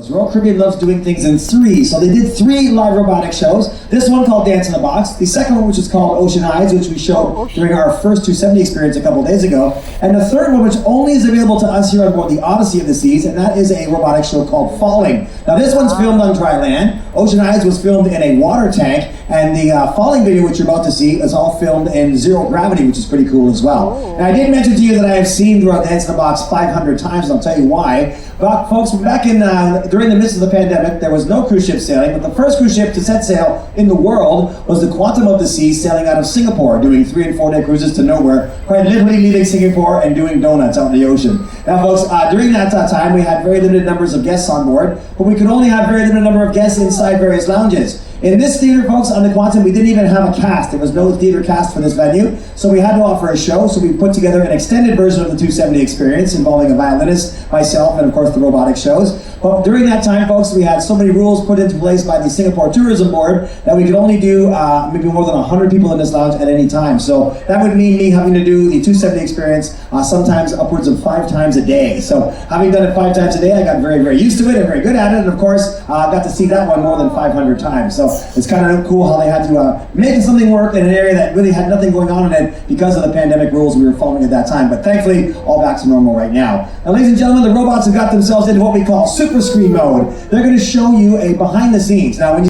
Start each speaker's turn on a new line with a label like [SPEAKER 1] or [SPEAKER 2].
[SPEAKER 1] Royal Caribbean loves doing things in threes, so they did 3 live robotic shows. This one called Dance in the Box, the second one which is called Ocean Eyes, which we showed during our first 270 experience a couple days ago, and the third one which only is available to us here on board the Odyssey of the Seas, and that is a robotic show called Falling. Now this one's filmed on dry land. Ocean Eyes was filmed in a water tank, and the Falling video which you're about to see is all filmed in zero gravity, which is pretty cool as well. And I did mention to you that I have seen throughout Dance in the Box 500 times, and I'll tell you why. But folks, back in during the midst of the pandemic, there was no cruise ship sailing, but the first cruise ship to set sail in the world was the Quantum of the Seas, sailing out of Singapore, doing 3 and 4 day cruises to nowhere, quite literally leaving Singapore and doing donuts out in the ocean. Now folks, during that time we had very limited numbers of guests on board, but we could only have very limited number of guests inside various lounges. In this theater, folks, on the Quantum, we didn't even have a cast. There was no theater cast for this venue, so we had to offer a show, so we put together an extended version of the 270 experience involving a violinist, myself, and of course the robotic shows. But during that time, folks, we had so many rules put into place by the Singapore Tourism Board that we could only do maybe more than 100 people in this lounge at any time. So that would mean me having to do the 270 experience sometimes upwards of 5 times a day. So having done it 5 times a day, I got very, very used to it and very good at it. And of course, I got to see that one more than 500 times. So it's kind of cool how they had to make something work in an area that really had nothing going on in it because of the pandemic rules we were following at that time. But thankfully, all back to normal right now. Now, ladies and gentlemen, the robots have got themselves into what we call super screen mode. They're going to show you a behind the scenes. Now, when you